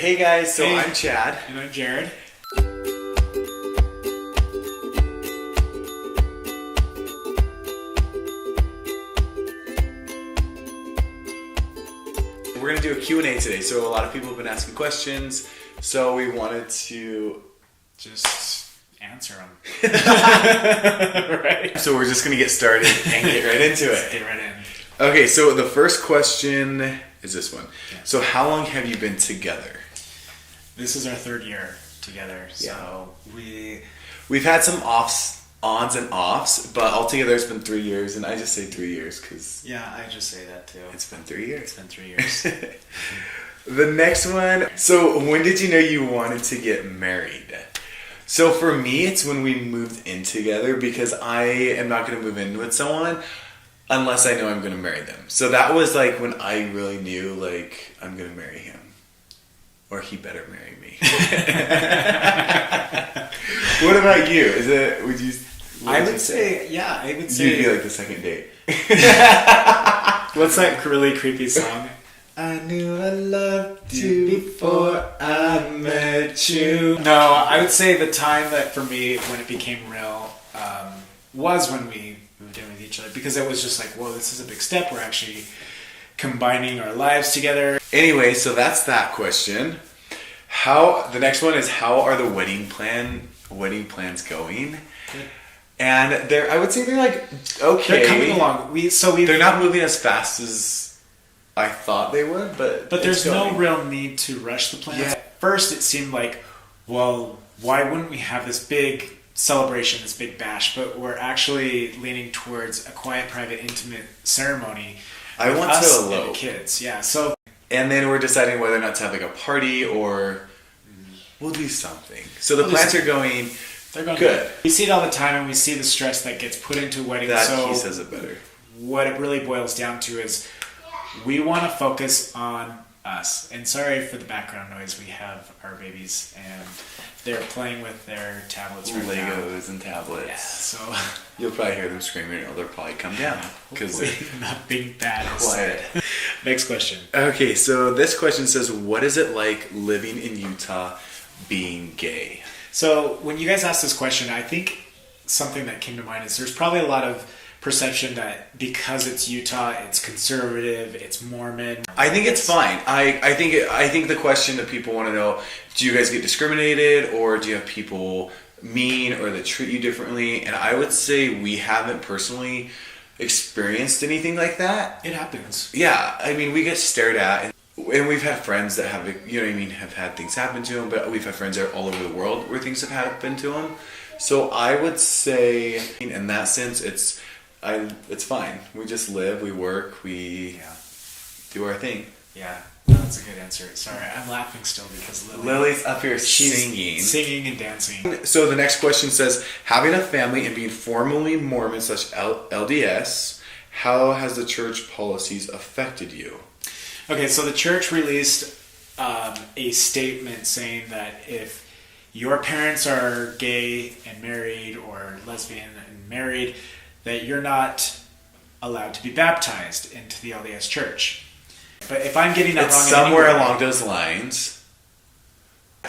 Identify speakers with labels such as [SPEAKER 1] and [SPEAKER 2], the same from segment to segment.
[SPEAKER 1] Hey guys, so
[SPEAKER 2] Hey.
[SPEAKER 1] I'm Chad.
[SPEAKER 2] And I'm Jared.
[SPEAKER 1] We're going to do a Q&A today. So a lot of people have been asking questions, so we wanted to
[SPEAKER 2] Just answer them.
[SPEAKER 1] right. So we're just going to get started and get right into it.
[SPEAKER 2] Get right in.
[SPEAKER 1] Okay, so the first question is this one.
[SPEAKER 2] Yeah.
[SPEAKER 1] So how long have you been together?
[SPEAKER 2] This is our third year together, so
[SPEAKER 1] We've had some ons and offs, but altogether it's been 3 years, and I just say 3 years because
[SPEAKER 2] yeah, I just say that too.
[SPEAKER 1] it's been 3 years.
[SPEAKER 2] It's been 3 years.
[SPEAKER 1] The next one. So when did you know you wanted to get married? So for me, it's when we moved in together because I am not going to move in with someone unless I know I'm going to marry them. So that was like when I really knew like I'm going to marry him. Or he better marry me. What about you?
[SPEAKER 2] I would say
[SPEAKER 1] You'd be like the second date.
[SPEAKER 2] What's that really creepy song? I knew I loved you before I met you. No, I would say the time that for me when it became real was when we moved in with each other, because it was just like, whoa, this is a big step. We're actually combining our lives together.
[SPEAKER 1] Anyway, so that's that question. The next one is, how are the wedding plans going?
[SPEAKER 2] Good.
[SPEAKER 1] And I would say they're like okay.
[SPEAKER 2] They're coming along.
[SPEAKER 1] They're not moving as fast as I thought they would, but
[SPEAKER 2] there's no real need to rush the plans.
[SPEAKER 1] Yeah.
[SPEAKER 2] At first, it seemed like, well, why wouldn't we have this big celebration, this big bash? But we're actually leaning towards a quiet, private, intimate ceremony.
[SPEAKER 1] I want
[SPEAKER 2] us
[SPEAKER 1] to
[SPEAKER 2] and the
[SPEAKER 1] elope.
[SPEAKER 2] kids. Yeah. So.
[SPEAKER 1] And then we're deciding whether or not to have like a party or we'll do something. So the plans are going.
[SPEAKER 2] They're going
[SPEAKER 1] good.
[SPEAKER 2] We see it all the time, and we see the stress that gets put into weddings.
[SPEAKER 1] He says it better.
[SPEAKER 2] What it really boils down to is we want to focus on us. And sorry for the background noise. We have our babies, and they're playing with their tablets right now.
[SPEAKER 1] Legos and tablets.
[SPEAKER 2] Yeah, so
[SPEAKER 1] you'll probably hear them screaming, or they'll probably come down because they're
[SPEAKER 2] not being bad.
[SPEAKER 1] quiet.
[SPEAKER 2] Next question.
[SPEAKER 1] Okay, so this question says, what is it like living in Utah being gay?
[SPEAKER 2] So when you guys asked this question, I think something that came to mind is there's probably a lot of perception that because it's Utah, it's conservative, it's Mormon.
[SPEAKER 1] I think it's fine. I think the question that people want to know, do you guys get discriminated, or do you have people mean or that treat you differently? And I would say we haven't personally experienced anything like that.
[SPEAKER 2] It happens.
[SPEAKER 1] Yeah, I mean, we get stared at, and we've had friends that have, have had things happen to them, but we've had friends that are all over the world where things have happened to them. So I would say, in that sense, it's fine. We just live, we work, we do our thing.
[SPEAKER 2] Yeah, no, that's a good answer. Sorry, I'm laughing still because
[SPEAKER 1] Lily's up here
[SPEAKER 2] singing and dancing.
[SPEAKER 1] So the next question says, having a family and being formally Mormon / LDS, how has the church policies affected you?
[SPEAKER 2] Okay, so the church released a statement saying that if your parents are gay and married, or lesbian and married, that you're not allowed to be baptized into the LDS church. But if I'm getting that
[SPEAKER 1] it's
[SPEAKER 2] wrong,
[SPEAKER 1] somewhere along those lines.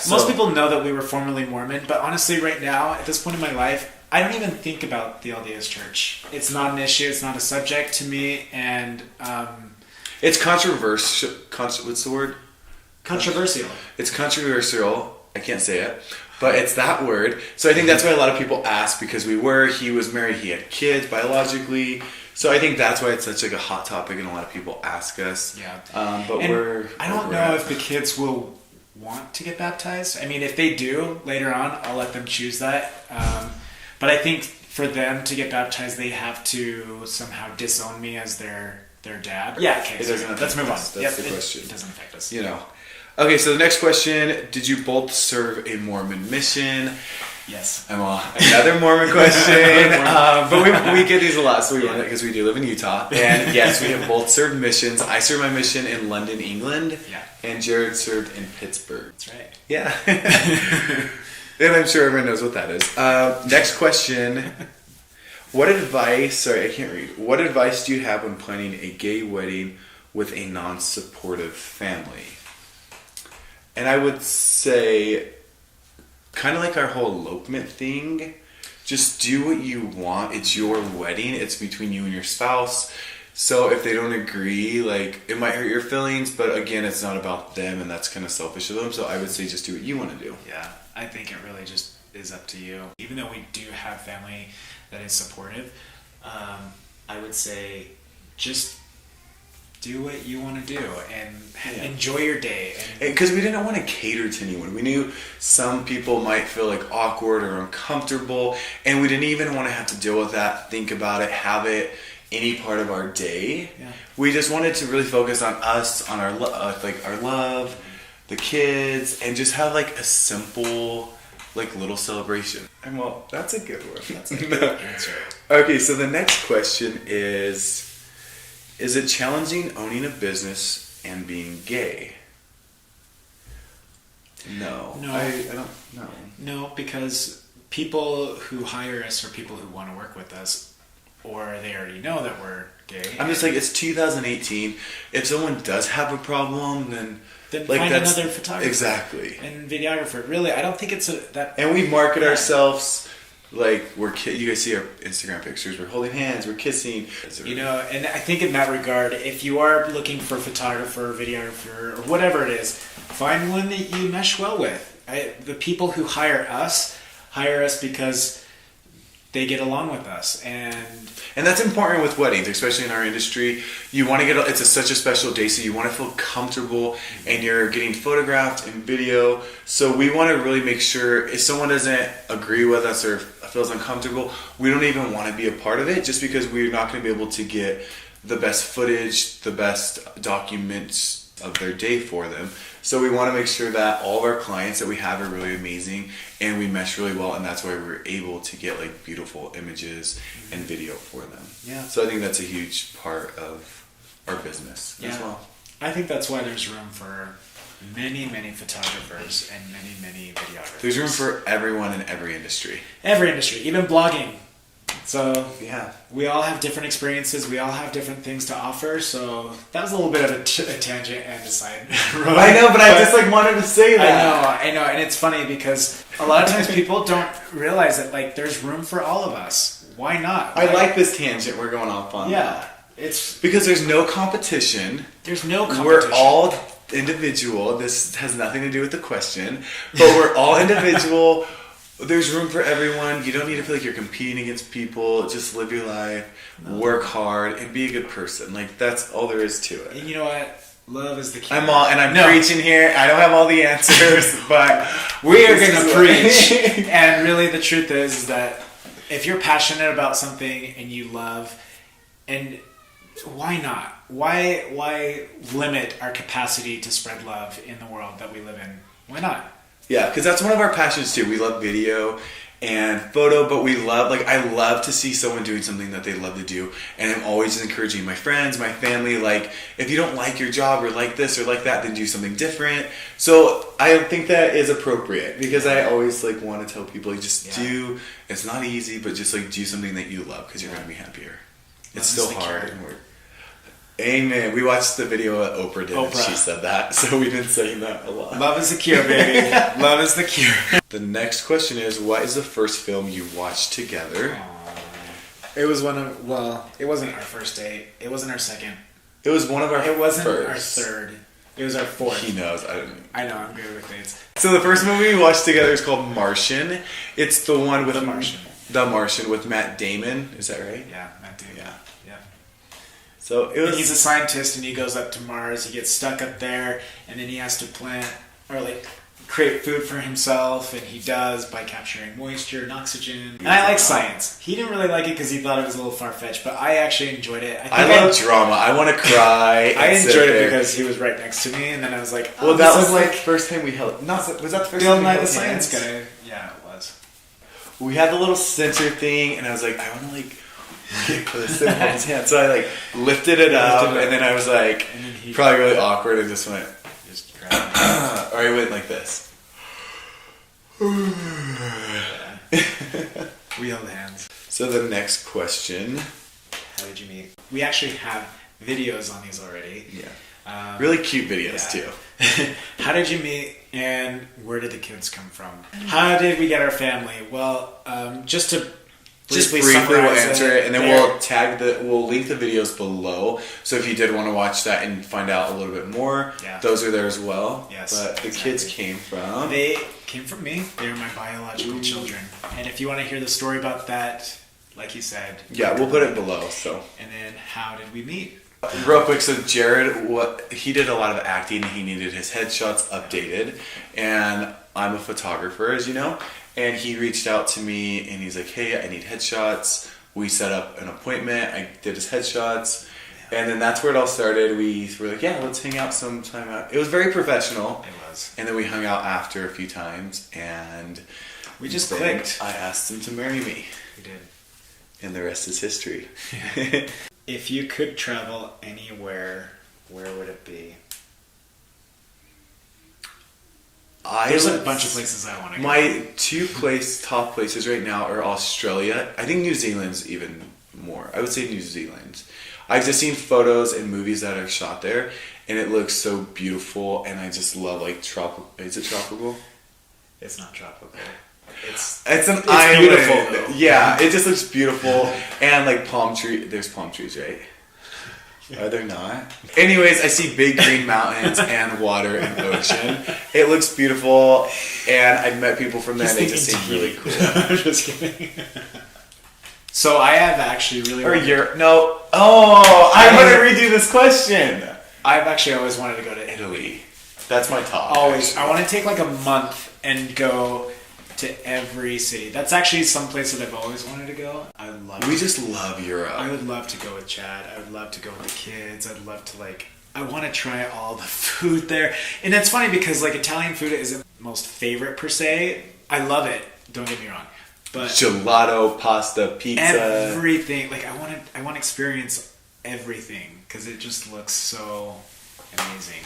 [SPEAKER 2] Most people know that we were formerly Mormon, but honestly, right now, at this point in my life, I don't even think about the LDS church. It's not an issue. It's not a subject to me, and
[SPEAKER 1] it's controversial. What's the word?
[SPEAKER 2] Controversial.
[SPEAKER 1] It's controversial. I can't say it, but it's that word. So I think that's why a lot of people ask, because he was married, he had kids biologically. So I think that's why it's such like a hot topic, and a lot of people ask us.
[SPEAKER 2] Yeah.
[SPEAKER 1] But
[SPEAKER 2] I don't know if the kids will want to get baptized. I mean, if they do later on, I'll let them choose that. But I think for them to get baptized, they have to somehow disown me as their dad. Yeah. Okay. Let's move on.
[SPEAKER 1] That's the question.
[SPEAKER 2] It doesn't affect us.
[SPEAKER 1] Okay, so the next question, did you both serve a Mormon mission?
[SPEAKER 2] Yes.
[SPEAKER 1] Another Mormon question. But we get these a lot, so we run it because we do live in Utah. And yes, we have both served missions. I served my mission in London, England. Yeah. And Jared served in Pittsburgh.
[SPEAKER 2] That's right.
[SPEAKER 1] Yeah. And I'm sure everyone knows what that is. Next question. What advice do you have when planning a gay wedding with a non-supportive family? And I would say, kind of like our whole elopement thing, just do what you want. It's your wedding. It's between you and your spouse. So if they don't agree, like, it might hurt your feelings, but again, it's not about them, and that's kind of selfish of them. So I would say just do what you want to do.
[SPEAKER 2] Yeah, I think it really just is up to you. Even though we do have family that is supportive, I would say just do what you want to do and enjoy your day.
[SPEAKER 1] Because we didn't want to cater to anyone. We knew some people might feel like awkward or uncomfortable, and we didn't even want to have to deal with that, think about it, have it any part of our day.
[SPEAKER 2] Yeah.
[SPEAKER 1] We just wanted to really focus on us, on our our love, the kids, and just have like a simple like little celebration. And well, that's a good one.
[SPEAKER 2] That's a good answer.
[SPEAKER 1] Okay, so the next question is it challenging owning a business and being gay? No. I don't know.
[SPEAKER 2] No, because people who hire us are people who want to work with us, or they already know that we're gay.
[SPEAKER 1] I'm just like, it's 2018. If someone does have a problem, then like
[SPEAKER 2] find another photographer.
[SPEAKER 1] Exactly.
[SPEAKER 2] And videographer. Really, I don't think it's that.
[SPEAKER 1] And we market ourselves like you guys see our Instagram pictures. We're holding hands. We're kissing.
[SPEAKER 2] You know, and I think in that regard, if you are looking for a photographer, videographer, or whatever it is, find one that you mesh well with. The people who hire us because they get along with us, and
[SPEAKER 1] that's important with weddings, especially in our industry. You want to it's such a special day, so you want to feel comfortable, and you're getting photographed and video. So we want to really make sure if someone doesn't agree with us or feels uncomfortable, we don't even want to be a part of it, just because we're not going to be able to get the best footage, the best documents of their day for them. So we want to make sure that all of our clients that we have are really amazing and we mesh really well, and that's why we're able to get like beautiful images and video for them.
[SPEAKER 2] Yeah.
[SPEAKER 1] So I think that's a huge part of our business as well.
[SPEAKER 2] I think that's why there's room for many, many photographers and many, many videographers.
[SPEAKER 1] There's room for everyone in every industry.
[SPEAKER 2] Every industry, even blogging. So
[SPEAKER 1] yeah,
[SPEAKER 2] we all have different experiences. We all have different things to offer. So that was a little bit of a tangent and a side road.
[SPEAKER 1] I know, but I just like wanted to say that.
[SPEAKER 2] I know, and it's funny because a lot of times people don't realize that like there's room for all of us. Why not?
[SPEAKER 1] I like this tangent we're going off on.
[SPEAKER 2] Yeah, it's
[SPEAKER 1] because there's no competition.
[SPEAKER 2] There's no competition.
[SPEAKER 1] We're all individual. This has nothing to do with the question, but we're all individual. There's room for everyone. You don't need to feel like you're competing against people. Just live your life, work hard, and be a good person. Like, that's all there is to it.
[SPEAKER 2] And you know what? Love is the key.
[SPEAKER 1] I'm preaching here. I don't have all the answers, but
[SPEAKER 2] we are going to preach. And really, the truth is that if you're passionate about something and you love, and why not? Why limit our capacity to spread love in the world that we live in? Why not?
[SPEAKER 1] Yeah, because that's one of our passions too. We love video and photo, but I love to see someone doing something that they love to do. And I'm always encouraging my friends, my family, like, if you don't like your job or like this or like that, then do something different. So I think that is appropriate because I always like want to tell people, do, it's not easy, but just like do something that you love because you're going to be happier. It's still hard and work. Amen. We watched the video that Oprah did and she said that, so we've been saying that a lot.
[SPEAKER 2] Love is the cure, baby. Love is the cure.
[SPEAKER 1] The next question is, what is the first film you watched together?
[SPEAKER 2] It was it wasn't our first date. It wasn't our second.
[SPEAKER 1] It was one of our
[SPEAKER 2] It wasn't
[SPEAKER 1] first.
[SPEAKER 2] our third. It was our fourth.
[SPEAKER 1] He knows.
[SPEAKER 2] I know, I'm good with dates.
[SPEAKER 1] So the first movie we watched together is called Martian. It's the one with...
[SPEAKER 2] The Martian.
[SPEAKER 1] The Martian with Matt Damon. Is that right?
[SPEAKER 2] Yeah, Matt Damon.
[SPEAKER 1] Yeah.
[SPEAKER 2] Yeah.
[SPEAKER 1] So it was...
[SPEAKER 2] And he's a scientist and he goes up to Mars. He gets stuck up there and then he has to plant or like create food for himself, and he does by capturing moisture and oxygen. And I like science. He didn't really like it because he thought it was a little far-fetched, but I actually enjoyed it.
[SPEAKER 1] I love drama. I want to cry.
[SPEAKER 2] I enjoyed it because he was right next to me, and then I was like,
[SPEAKER 1] well, that was like first time we held... Was that the first time we held
[SPEAKER 2] the science guy. Yeah, it was.
[SPEAKER 1] We had the little sensor thing, and I was like, I want to like get close to his hand. So I like lifted it up, and then I was like, probably really awkward, and just went... or I went like this.
[SPEAKER 2] We held hands.
[SPEAKER 1] So the next question.
[SPEAKER 2] How did you meet? We actually have videos on these already.
[SPEAKER 1] Yeah. Really cute videos too.
[SPEAKER 2] How did you meet And where did the kids come from? How did we get our family? Well, just to
[SPEAKER 1] briefly we'll answer it, and then we'll link the videos below. So if you did want to watch that and find out a little bit more, those are there as well.
[SPEAKER 2] Yes,
[SPEAKER 1] but the kids came from...
[SPEAKER 2] They came from me. They were my biological children. And if you want to hear the story about that, like you said...
[SPEAKER 1] Yeah, we'll put it below, so...
[SPEAKER 2] And then how did we meet?
[SPEAKER 1] Real quick, so Jared, he did a lot of acting. He needed his headshots updated, and I'm a photographer, as you know. And he reached out to me, and he's like, "Hey, I need headshots." We set up an appointment. I did his headshots, and then that's where it all started. We were like, "Yeah, let's hang out sometime." It was very professional.
[SPEAKER 2] It was. And
[SPEAKER 1] then we hung out after a few times, and
[SPEAKER 2] we just clicked.
[SPEAKER 1] I asked him to marry me.
[SPEAKER 2] We did.
[SPEAKER 1] And the rest is history.
[SPEAKER 2] If you could travel anywhere, where would it be? There's a bunch of places I want to go.
[SPEAKER 1] My top places right now are Australia. I think New Zealand's even more. I would say New Zealand. I've just seen photos and movies that are shot there, and it looks so beautiful, and I just love like tropical. Is it tropical?
[SPEAKER 2] It's not tropical.
[SPEAKER 1] It's an island. Beautiful, though. Yeah, it just looks beautiful, and like palm tree. There's palm trees, right? Are there not? Anyways, I see big green mountains and water and ocean. It looks beautiful, and I've met people from there, and they just seem really cool.
[SPEAKER 2] I'm just kidding. So I have actually really...
[SPEAKER 1] I'm going to redo this question.
[SPEAKER 2] I've actually always wanted to go to Italy.
[SPEAKER 1] That's my top.
[SPEAKER 2] Always. I want to take like a month and go to every city. That's actually some place that I've always wanted to go.
[SPEAKER 1] We just love Europe.
[SPEAKER 2] I would love to go with Chad. I would love to go with the kids. I'd love to I want to try all the food there. And it's funny because Italian food isn't most favorite per se. I love it. Don't get me wrong. But
[SPEAKER 1] gelato, pasta, pizza,
[SPEAKER 2] everything. I want to experience everything because it just looks so amazing.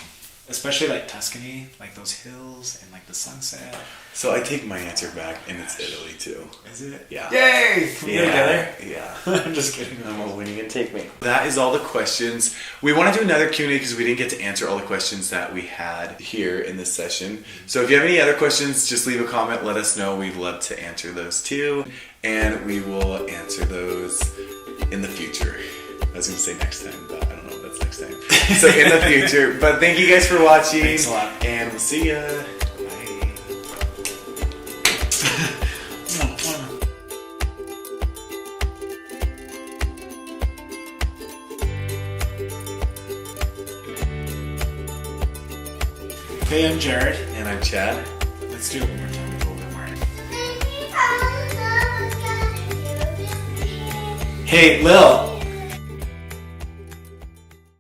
[SPEAKER 2] Especially Tuscany, those hills and the sunset.
[SPEAKER 1] So I take my answer back, and it's Italy too.
[SPEAKER 2] Is it?
[SPEAKER 1] Yeah.
[SPEAKER 2] Yay!
[SPEAKER 1] Together? Yeah.
[SPEAKER 2] I'm just kidding.
[SPEAKER 1] I'm when you can take me. That is all the questions. We want to do another Q&A because we didn't get to answer all the questions that we had here in this session. So if you have any other questions, just leave a comment. Let us know. We'd love to answer those too, and we will answer those in the future. I was going to say next time, but I don't know if that's next time. So in the future. But thank you guys for watching.
[SPEAKER 2] Thanks a lot.
[SPEAKER 1] And we'll see ya.
[SPEAKER 2] Bye. Hey, I'm Jared.
[SPEAKER 1] And I'm Chad.
[SPEAKER 2] Let's do it one more time with a little bit more. Hey, Lil.